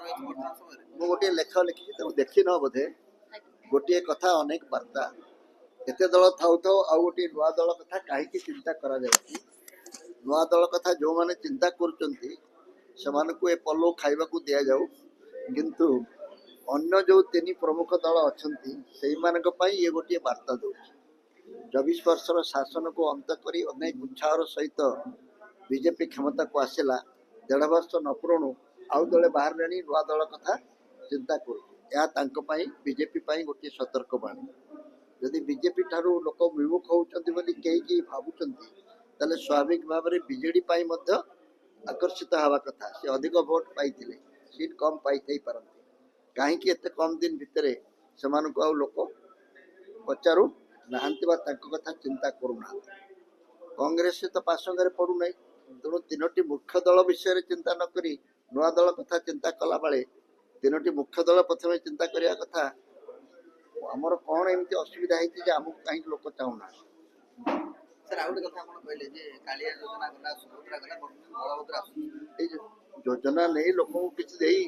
ମୁଁ ଗୋଟିଏ ଲେଖା ଲେଖିଛି ତାକୁ ଦେଖିନ ବୋଧେ। ଗୋଟିଏ କଥା ଅନେକ ବାର୍ତ୍ତା। ଏତେ ଦଳ ଥାଉ ଥାଉ ଆଉ ଗୋଟିଏ ନୂଆ ଦଳ କଥା କାହିଁକି ଚିନ୍ତା କରାଯାଉଛି? ନୂଆ ଦଳ କଥା ଯେଉଁମାନେ ଚିନ୍ତା କରୁଛନ୍ତି ସେମାନଙ୍କୁ ଏ ପଲଉ ଖାଇବାକୁ ଦିଆଯାଉ, କିନ୍ତୁ ଅନ୍ୟ ଯେଉଁ ତିନି ପ୍ରମୁଖ ଦଳ ଅଛନ୍ତି ସେଇମାନଙ୍କ ପାଇଁ ଇଏ ଗୋଟିଏ ବାର୍ତ୍ତା ଦେଉଛି। 24 ବର୍ଷର ଶାସନକୁ ଅନ୍ତ କରି ଅନେକ ଉତ୍ସାହର ସହିତ ବିଜେପି କ୍ଷମତାକୁ ଆସିଲା। 1.5 ବର୍ଷ ନ ପୁରୁଣୁ ଆଉ ଦଳେ ବାହାରିଲେଣି ନୂଆ ଦଳ କଥା ଚିନ୍ତା କରୁଛି। ଏହା ତାଙ୍କ ପାଇଁ ବିଜେପି ପାଇଁ ଗୋଟିଏ ସତର୍କ ବାଣୀ। ଯଦି ବିଜେପି ଠାରୁ ଲୋକ ବିମୁଖ ହେଉଛନ୍ତି ବୋଲି କେହି କେହି ଭାବୁଛନ୍ତି, ତାହେଲେ ସ୍ୱାଭାବିକ ଭାବରେ ବିଜେଡି ପାଇଁ ମଧ୍ୟ ଆକର୍ଷିତ ହେବା କଥା। ସେ ଅଧିକ ଭୋଟ ପାଇଥିଲେ, ସିଟ୍ କମ୍ ପାଇଥାଇ ପାରନ୍ତି। କାହିଁକି ଏତେ କମ୍ ଦିନ ଭିତରେ ସେମାନଙ୍କୁ ଆଉ ଲୋକ ପଚାରୁ ନାହାନ୍ତି ବା ତାଙ୍କ କଥା ଚିନ୍ତା କରୁନାହାନ୍ତି? କଂଗ୍ରେସ ତ ପାସଙ୍ଗରେ ପଡୁନାହିଁ। ତେଣୁ ତିନୋଟି ମୁଖ୍ୟ ଦଳ ବିଷୟରେ ଚିନ୍ତା ନ କରି ନୂଆ ଦଳ କଥା ଚିନ୍ତା କଲା ବେଳେ ତିନୋଟି ମୁଖ୍ୟ ଦଳ ପ୍ରଥମେ ଚିନ୍ତା କରିବା କଥା, ଆମର କ'ଣ ଏମିତି ଅସୁବିଧା ହେଇଛି ଯେ ଆମକୁ କାହିଁକି ଲୋକ ଚାହୁଁନାହାନ୍ତି। ସାର୍ ଆଉ ଗୋଟେ କଥା ଆପଣ କହିଲେ ଯେ କାଳିଆ ଯୋଜନା ଗଲା, ସୁଭଦ୍ରା ଗଲା, ବଳଭଦ୍ର ଆସୁଛି। ଏଇ ଯୋଜନା ନେଇ ଲୋକଙ୍କୁ କିଛି ଦେଇ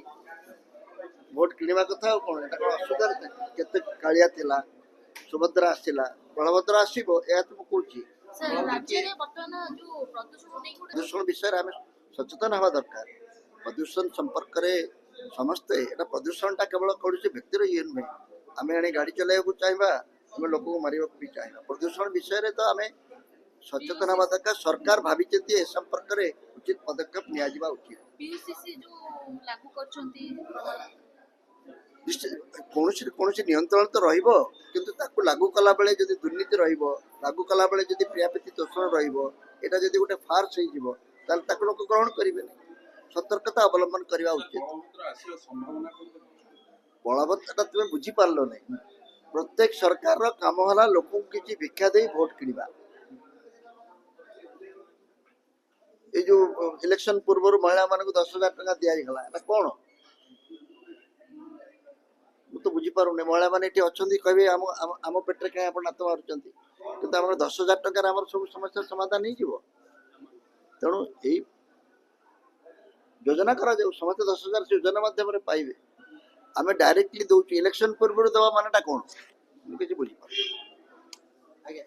ଭୋଟ କିଣିବା କଥା ଆଉ କ'ଣ? ଏଟା କ'ଣ ଅସୁବିଧା? କେତେ କାଳିଆ ଥିଲା, ସୁଭଦ୍ରା ଆସିଲା, ବଳଭଦ୍ର ଆସିବ, ଏହା ତ ମୁଁ କହୁଛି। ପ୍ରଦୂଷଣ ବିଷୟରେ ଆମେ ସଚେତନ ହେବା ଦରକାର। ପ୍ରଦୂଷଣ ସମ୍ପର୍କରେ ସମସ୍ତେ, ଏଟା ପ୍ରଦୂଷଣଟା କେବଳ କୌଣସି ବ୍ୟକ୍ତିର ଇଏ ନୁହେଁ। ଆମେ ଏଣେ ଗାଡ଼ି ଚଲାଇବାକୁ ଚାହିଁବା, ଆମେ ଲୋକଙ୍କୁ ମାରିବାକୁ ବି ଚାହିଁବା। ପ୍ରଦୂଷଣ ବିଷୟରେ ତ ଆମେ ସଚେତନ ହେବା ଦରକାର। ସରକାର ଭାବିଛନ୍ତି ଏ ସମ୍ପର୍କରେ ଉଚିତ ପଦକ୍ଷେପ ନିଆଯିବା ଉଚିତ। କୌଣସି ନିୟନ୍ତ୍ରଣ ତ ରହିବ, କିନ୍ତୁ ତାକୁ ଲାଗୁ କଲା ବେଳେ ଯଦି ଦୁର୍ନୀତି ରହିବ, ଲାଗୁ କଲା ବେଳେ ଯଦି ପ୍ରିୟାପୀତି ତୋଷଣ ରହିବ, ଏଇଟା ଯଦି ଗୋଟେ ଫାର୍ସ ହେଇଯିବ, ତାହେଲେ ତାକୁ ଲୋକ ଗ୍ରହଣ କରିବେନି। ସତର୍କତା ଅବଲମ୍ବନ କରିବା ଉଚିତ। ବଳବତ୍ତରଟା ତୁମେ ବୁଝିପାରିଲ ନାହିଁ। ପ୍ରତ୍ୟେକ ସରକାରର କାମ ହେଲା ଲୋକଙ୍କୁ କିଛି ଭିକ୍ଷା ଦେଇ ଭୋଟ କିଣିବା। ଏଇ ଯୋଉ ଇଲେକ୍ସନ ପୂର୍ବରୁ ମହିଳାମାନଙ୍କୁ 10,000 ଟଙ୍କା ଦିଆଗଲା, ଏଟା କ'ଣ? ମୁଁ ତ ବୁଝିପାରୁନି। ମହିଳାମାନେ ଏଠି ଅଛନ୍ତି, କହିବେ ଆମ ପେଟରେ କାହିଁ ଆପଣ ନାତ ମାରୁଛନ୍ତି? କିନ୍ତୁ ଆମର 10,000 ଟଙ୍କାରେ ଆମର ସବୁ ସମସ୍ୟାର ସମାଧାନ ହେଇଯିବ। ତେଣୁ ଏଇ ଯୋଜନା କରାଯାଉ, ସମସ୍ତେ 10,000 ଯୋଜନା ମାଧ୍ୟମରେ ପାଇବେ। ଆମେ ଡାଇରେକ୍ଟଲି ଦଉଛୁ, ଇଲେକ୍ସନ ପୂର୍ବରୁ ଦେବା ମାନେଟା କ'ଣ? ମୁଁ କିଛି ବୁଝିପାରୁନି। ଆଜ୍ଞା।